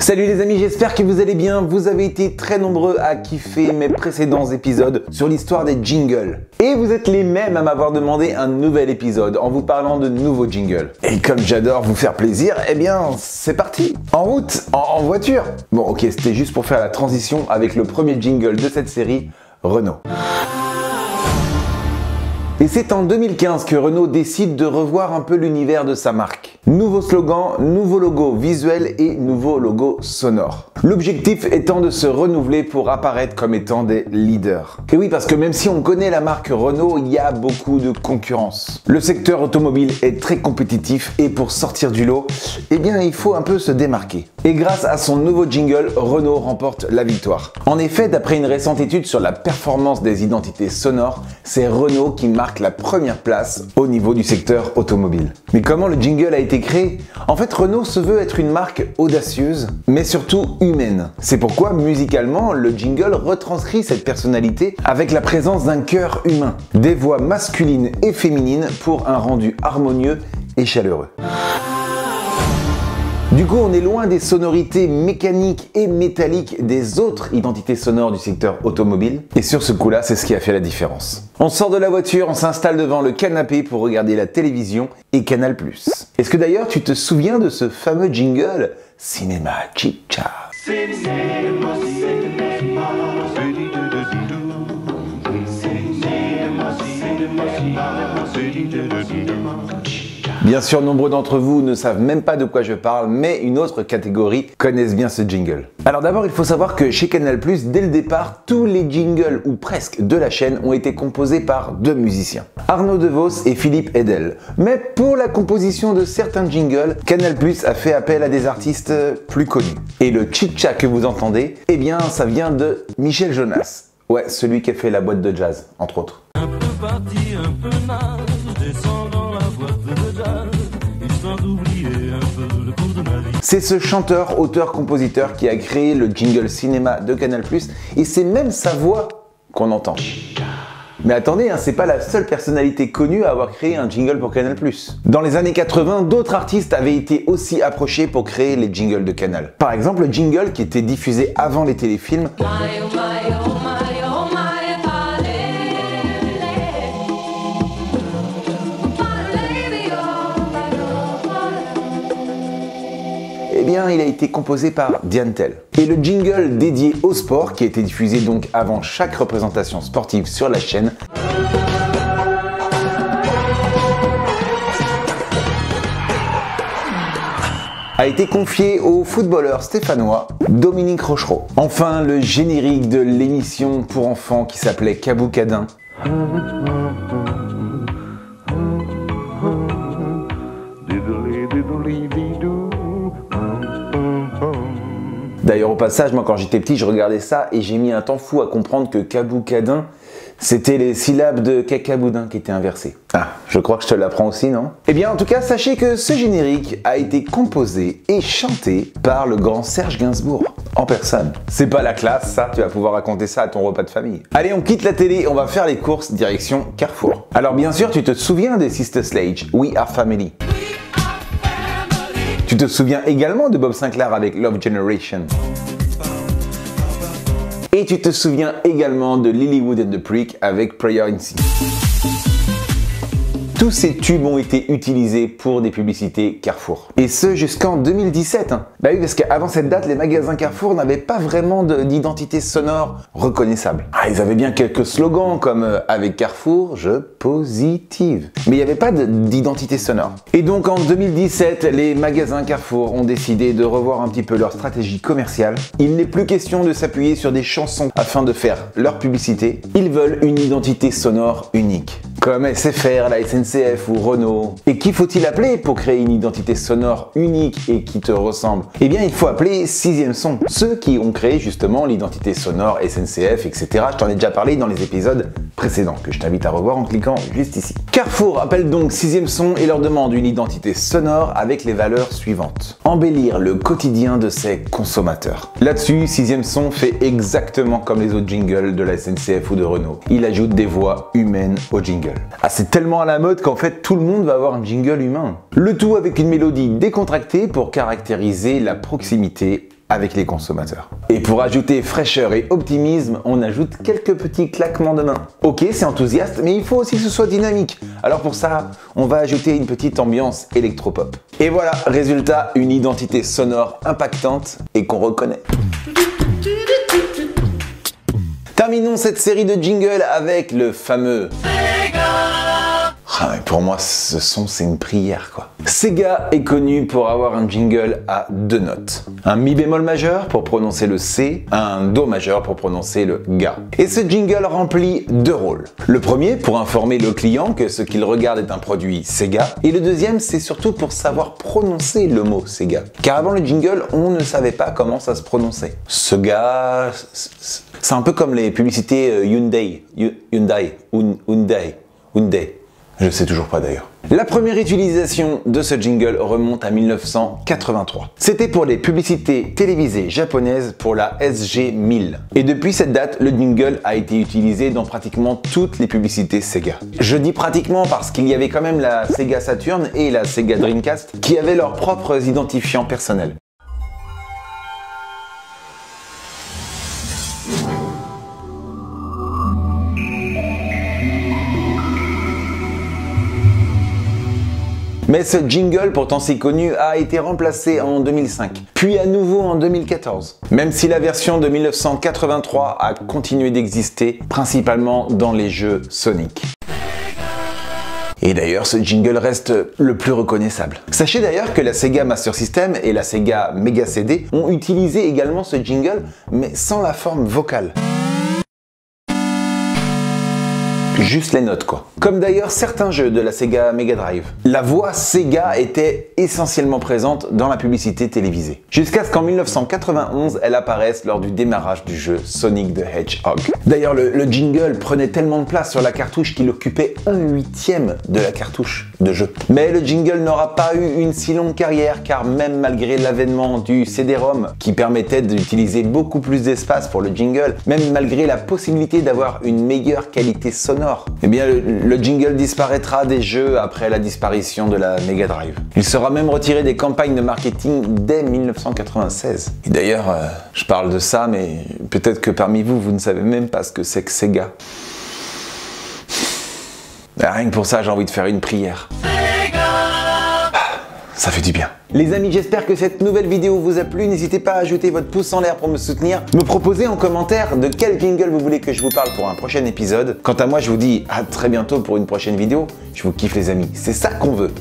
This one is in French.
Salut les amis, j'espère que vous allez bien. Vous avez été très nombreux à kiffer mes précédents épisodes sur l'histoire des jingles. Et vous êtes les mêmes à m'avoir demandé un nouvel épisode en vous parlant de nouveaux jingles. Et comme j'adore vous faire plaisir, eh bien c'est parti. En route, en voiture. Bon ok, c'était juste pour faire la transition avec le premier jingle de cette série, Renault. Et c'est en 2015 que Renault décide de revoir un peu l'univers de sa marque. Nouveau slogan, nouveau logo visuel et nouveau logo sonore. L'objectif étant de se renouveler pour apparaître comme étant des leaders. Et oui, parce que même si on connaît la marque Renault, il y a beaucoup de concurrence. Le secteur automobile est très compétitif et pour sortir du lot, eh bien il faut un peu se démarquer. Et grâce à son nouveau jingle, Renault remporte la victoire. En effet, d'après une récente étude sur la performance des identités sonores, c'est Renault qui marque la première place au niveau du secteur automobile. Mais comment le jingle a été créé? En fait, Renault se veut être une marque audacieuse, mais surtout humaine. C'est pourquoi, musicalement, le jingle retranscrit cette personnalité avec la présence d'un cœur humain, des voix masculines et féminines pour un rendu harmonieux et chaleureux. Du coup, on est loin des sonorités mécaniques et métalliques des autres identités sonores du secteur automobile. Et sur ce coup-là, c'est ce qui a fait la différence. On sort de la voiture, on s'installe devant le canapé pour regarder la télévision et Canal+. Est-ce que d'ailleurs, tu te souviens de ce fameux jingle « Cinéma Chicha » ? Bien sûr, nombreux d'entre vous ne savent même pas de quoi je parle, mais une autre catégorie connaissent bien ce jingle. Alors d'abord, il faut savoir que chez Canal+, dès le départ, tous les jingles, ou presque, de la chaîne ont été composés par deux musiciens, Arnaud DeVos et Philippe Eidel. Mais pour la composition de certains jingles, Canal+ a fait appel à des artistes plus connus. Et le chicha que vous entendez, eh bien, ça vient de Michel Jonas. Ouais, celui qui a fait la boîte de jazz, entre autres. Un peu parti, un peu naze, je descends dans la boîte de jazz, histoire d'oublier un peu le cours de ma vie. C'est ce chanteur, auteur, compositeur qui a créé le jingle cinéma de Canal+, et c'est même sa voix qu'on entend. Mais attendez, c'est pas la seule personnalité connue à avoir créé un jingle pour Canal+. Dans les années 80, d'autres artistes avaient été aussi approchés pour créer les jingles de Canal. Par exemple, le jingle qui était diffusé avant les téléfilms. Eh bien, il a été composé par Diane Tell. Et le jingle dédié au sport, qui a été diffusé donc avant chaque représentation sportive sur la chaîne, a été confié au footballeur stéphanois Dominique Rochereau. Enfin, le générique de l'émission pour enfants qui s'appelait Caboukadin. D'ailleurs au passage, moi quand j'étais petit, je regardais ça et j'ai mis un temps fou à comprendre que Caboukadin, c'était les syllabes de cacaboudin qui étaient inversées. Ah, je crois que je te l'apprends aussi, non? Eh bien en tout cas, sachez que ce générique a été composé et chanté par le grand Serge Gainsbourg, en personne. C'est pas la classe, ça, tu vas pouvoir raconter ça à ton repas de famille. Allez, on quitte la télé, on va faire les courses direction Carrefour. Alors bien sûr, tu te souviens des Sister Sledge, We Are Family. Tu te souviens également de Bob Sinclair avec Love Generation. Et tu te souviens également de Lilywood and the Prick avec Prayer in Sea. Tous ces tubes ont été utilisés pour des publicités Carrefour. Et ce jusqu'en 2017. Bah oui, parce qu'avant cette date, les magasins Carrefour n'avaient pas vraiment d'identité sonore reconnaissable. Ah, ils avaient bien quelques slogans comme « Avec Carrefour, je positive ». Mais il n'y avait pas d'identité sonore. Et donc en 2017, les magasins Carrefour ont décidé de revoir un petit peu leur stratégie commerciale. Il n'est plus question de s'appuyer sur des chansons afin de faire leur publicité. Ils veulent une identité sonore unique. Comme SFR, la SNCF ou Renault. Et qui faut-il appeler pour créer une identité sonore unique et qui te ressemble? Eh bien, il faut appeler Sixième Son. Ceux qui ont créé justement l'identité sonore SNCF, etc. Je t'en ai déjà parlé dans les épisodes précédents, que je t'invite à revoir en cliquant juste ici. Carrefour appelle donc Sixième Son et leur demande une identité sonore avec les valeurs suivantes. Embellir le quotidien de ses consommateurs. Là-dessus, Sixième Son fait exactement comme les autres jingles de la SNCF ou de Renault. Il ajoute des voix humaines au jingle. Ah, c'est tellement à la mode qu'en fait tout le monde va avoir un jingle humain. Le tout avec une mélodie décontractée pour caractériser la proximité avec les consommateurs. Et pour ajouter fraîcheur et optimisme, on ajoute quelques petits claquements de main. Ok, c'est enthousiaste, mais il faut aussi que ce soit dynamique. Alors pour ça, on va ajouter une petite ambiance électropop. Et voilà, résultat, une identité sonore impactante et qu'on reconnaît. Terminons cette série de jingles avec le fameux Sega. Pour moi, ce son, c'est une prière, quoi. Sega est connu pour avoir un jingle à 2 notes. Un mi bémol majeur pour prononcer le C, un do majeur pour prononcer le ga. Et ce jingle remplit 2 rôles. Le premier, pour informer le client que ce qu'il regarde est un produit Sega. Et le deuxième, c'est surtout pour savoir prononcer le mot Sega. Car avant le jingle, on ne savait pas comment ça se prononçait. Sega... C'est un peu comme les publicités Hyundai. Je sais toujours pas d'ailleurs. La première utilisation de ce jingle remonte à 1983. C'était pour les publicités télévisées japonaises pour la SG-1000. Et depuis cette date, le jingle a été utilisé dans pratiquement toutes les publicités Sega. Je dis pratiquement parce qu'il y avait quand même la Sega Saturn et la Sega Dreamcast qui avaient leurs propres identifiants personnels. Mais ce jingle, pourtant si connu, a été remplacé en 2005, puis à nouveau en 2014. Même si la version de 1983 a continué d'exister, principalement dans les jeux Sonic. Et d'ailleurs, ce jingle reste le plus reconnaissable. Sachez d'ailleurs que la Sega Master System et la Sega Mega CD ont utilisé également ce jingle, mais sans la forme vocale. Juste les notes quoi. Comme d'ailleurs certains jeux de la Sega Mega Drive. La voix Sega était essentiellement présente dans la publicité télévisée. Jusqu'à ce qu'en 1991, elle apparaisse lors du démarrage du jeu Sonic the Hedgehog. D'ailleurs, le jingle prenait tellement de place sur la cartouche qu'il occupait 1/8 de la cartouche de jeu. Mais le jingle n'aura pas eu une si longue carrière car même malgré l'avènement du CD-ROM qui permettait d'utiliser beaucoup plus d'espace pour le jingle, même malgré la possibilité d'avoir une meilleure qualité sonore, eh bien le jingle disparaîtra des jeux après la disparition de la Mega Drive. Il sera même retiré des campagnes de marketing dès 1996. Et d'ailleurs, je parle de ça, mais peut-être que parmi vous, vous ne savez même pas ce que c'est que Sega. Rien que pour ça, j'ai envie de faire une prière. Ça fait du bien. Les amis, j'espère que cette nouvelle vidéo vous a plu. N'hésitez pas à jeter votre pouce en l'air pour me soutenir. Me proposer en commentaire de quel jingle vous voulez que je vous parle pour un prochain épisode. Quant à moi, je vous dis à très bientôt pour une prochaine vidéo. Je vous kiffe les amis, c'est ça qu'on veut.